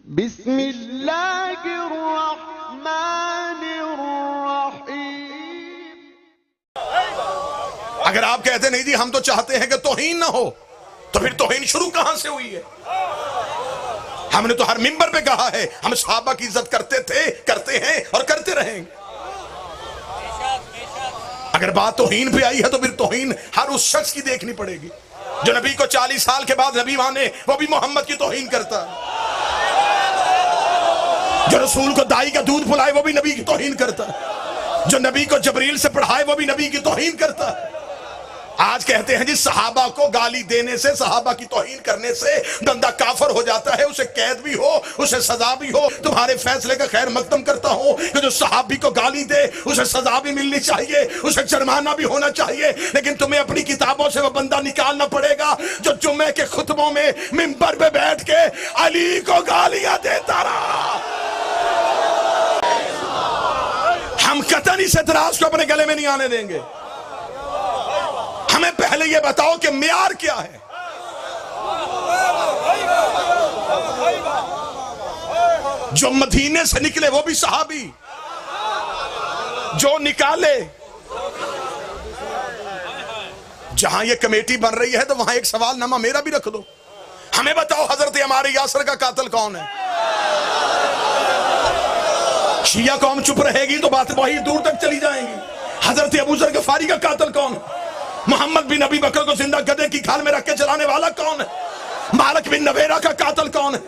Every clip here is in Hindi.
बिस्मिल्लाहिर्रहमानिर्रहीम। अगर आप कहते नहीं जी हम तो चाहते हैं कि तौहीन ना हो, तो फिर तौहीन शुरू कहां से हुई है? हमने तो हर मिंबर पे कहा है हम सहाबा की इज्जत करते थे, करते हैं और करते रहेंगे। अगर बात तौहीन पे आई है तो फिर तौहीन हर उस शख्स की देखनी पड़ेगी जो नबी को 40 साल के बाद नबी माने, वो भी मोहम्मद की तौहीन करता है। जो रसूल को दाई का दूध पिलाए वो भी नबी की तौहीन करता है। जो नबी को जबरील से पढ़ाए वो भी नबी की तौहीन करता है। आज कहते हैं जी सहाबा को गाली देने से, सहाबा की तौहीन करने से बंदा काफिर हो जाता है, उसे कैद भी हो, उसे सजा भी हो। तुम्हारे फैसले का खैर मकदम करता हूं कि जो सहाबी को गाली दे उसे सजा भी मिलनी चाहिए, उसे जुर्माना भी होना चाहिए, लेकिन तुम्हें अपनी किताबों से वो बंदा निकालना पड़ेगा जो जुम्मे के खुतबों में मिंबर पे बैठ के अली को गालियां देता रहा। हम कतई इस एतराज को अपने गले में नहीं आने देंगे। हमें पहले यह बताओ कि मियार क्या है। जो मदीने से निकले वो भी सहाबी, जो निकाले। जहां ये कमेटी बन रही है तो वहां एक सवालनामा मेरा भी रख दो। हमें बताओ हजरत अम्मार यासिर का कातिल कौन है? शिया कौम चुप रहेगी तो बात वही दूर तक चली जाएंगी। हजरत अबू जर गफारी का कातिल कौन है? मोहम्मद बिन नबी बकर को जिंदा गधे की खाल में रख के चलाने वाला कौन है? मालिक बिन नवेरा का कातिल कौन है?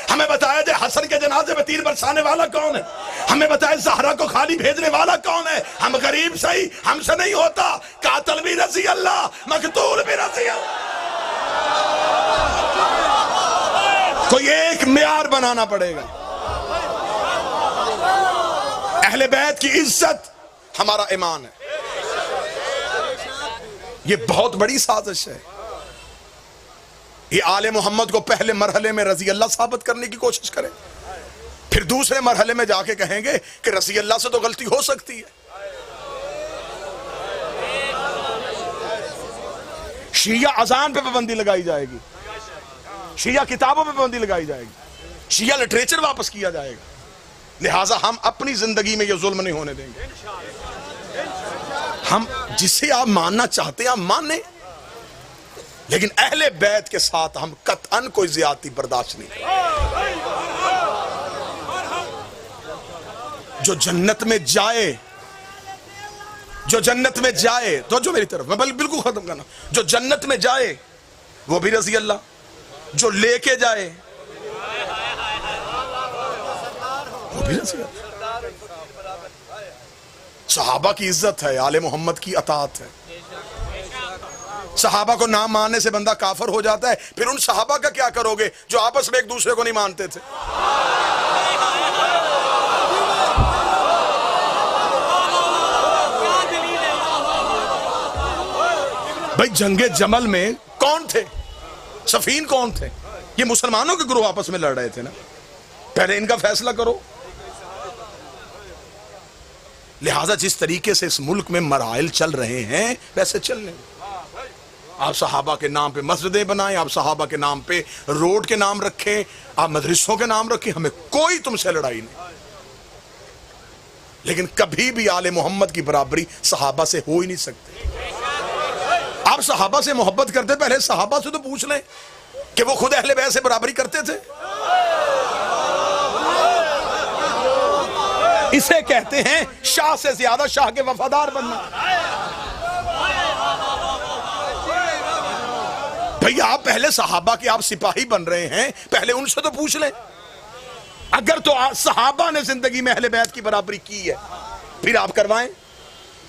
हमें बताया जाए हसन के जनाजे में तीर बरसाने वाला कौन है? हमें बताया ज़हरा को खाली भेजने वाला कौन है? हम गरीब सही, हमसे नहीं होता। कातिल भी रज़ी अल्लाह, मकतूल भी रज़ी अल्लाह। कोई एक मियार बनाना पड़ेगा। अहले बैत की इज्जत हमारा ईमान है। ये बहुत बड़ी साजिश है। ये आले मोहम्मद को पहले मरहले में रजी अल्लाह साबित करने की कोशिश करें, फिर दूसरे मरहले में जाके कहेंगे कि रजी अल्लाह से तो गलती हो सकती है। शिया अजान पे पाबंदी लगाई जाएगी, शिया किताबों पे पाबंदी लगाई जाएगी, शिया लिटरेचर वापस किया जाएगा। लिहाजा हम अपनी जिंदगी में ये जुल्म नहीं होने देंगे। हम जिसे आप मानना चाहते हैं आप माने, लेकिन अहले बैत के साथ हम कतअन कोई ज्यादती बर्दाश्त नहीं करेंगे। जो जन्नत में जाए, जो जन्नत में जाए, तो जो मेरी तरफ मैं बिल्कुल खत्म करना, जो जन्नत में जाए वो भी रजी अल्लाह, जो लेके जाए वो भी रजी अल्लाह। सहाबा की इज्जत है, आले मोहम्मद की अतात है। सहाबा को ना मानने से बंदा काफिर हो जाता है। फिर उन सहाबा का क्या करोगे जो आपस में एक दूसरे को नहीं मानते थे? भाई जंगे जमल में कौन थे? सफीन कौन थे? ये मुसलमानों के ग्रुप आपस में लड़ रहे थे ना। पहले इनका फैसला करो। लिहाजा जिस तरीके से इस मुल्क में मराइल चल रहे हैं वैसे चलने। आप सहाबा के नाम पे मस्जिदें बनाएं, आप सहाबा के नाम पे रोड के नाम रखें, आप मदरसों के नाम रखें, हमें कोई तुमसे लड़ाई नहीं। लेकिन कभी भी आले मोहम्मद की बराबरी सहाबा से हो ही नहीं सकती। आप सहाबा से मोहब्बत करते, पहले सहाबा से तो पूछ लें कि वो खुद अहले बैत से बराबरी करते थे। इसे कहते हैं शाह से ज्यादा शाह के वफादार बनना। भैया आप पहले सहाबा के आप सिपाही बन रहे हैं, पहले उनसे तो पूछ लें। अगर तो सहाबा ने जिंदगी में अहले बैत की बराबरी की है फिर आप करवाएं,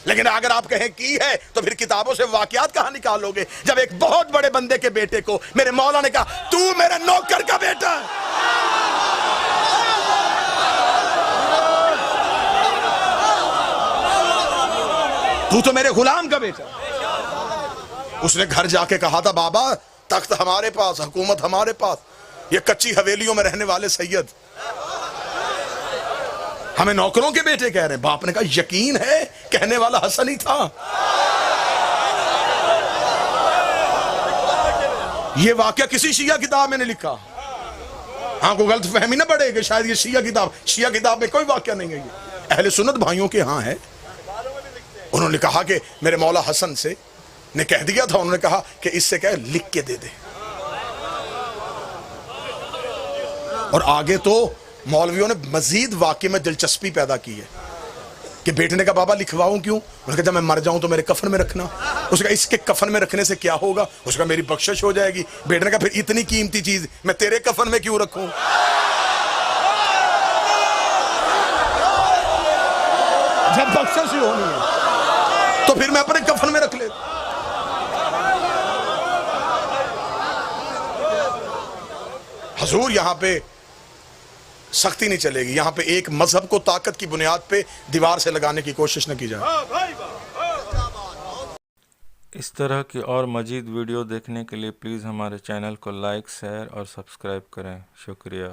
लेकिन अगर आप कहें की है तो फिर किताबों से वाकयात कहां निकालोगे? जब एक बहुत बड़े बंदे के बेटे को मेरे मौला ने कहा तू मेरे नौकर का बेटा है, तू तो मेरे गुलाम का बेटा। उसने घर जाके कहा था बाबा तख्त हमारे पास, हुकूमत हमारे पास, ये कच्ची हवेलियों में रहने वाले सैयद हमें नौकरों के बेटे कह रहे हैं। बाप ने कहा यकीन है, कहने वाला हसन ही था। ये वाकया किसी शिया किताब में नहीं लिखा, हाँ, को गलत फहमी ना बढ़े कि शायद ये शिया किताब में कोई वाक्य नहीं है। ये अहले सुन्नत भाइयों के यहाँ है। उन्होंने कहा कि मेरे मौला हसन से ने कह दिया था, उन्होंने कहा कि इससे क्या लिख के दे दे। और आगे तो मौलवियों ने मजीद वाक्य में दिलचस्पी पैदा की है कि बेटे ने कहा बाबा लिखवाऊं क्यों? उसने कहा जब मैं मर जाऊं तो मेरे कफन में रखना। उसका इसके कफन में रखने से क्या होगा? उसका मेरी बख्शिश हो जाएगी। बेटे ने कहा फिर इतनी कीमती चीज मैं तेरे कफन में क्यों रखूं? जब बख्शिश ही होनी है तो फिर मैं अपने कफन में रख ले। हुजूर यहां पे सख्ती नहीं चलेगी। यहां पे एक मजहब को ताकत की बुनियाद पे दीवार से लगाने की कोशिश न की जाए। इस तरह की और मज़ीद वीडियो देखने के लिए प्लीज़ हमारे चैनल को लाइक, शेयर और सब्सक्राइब करें। शुक्रिया।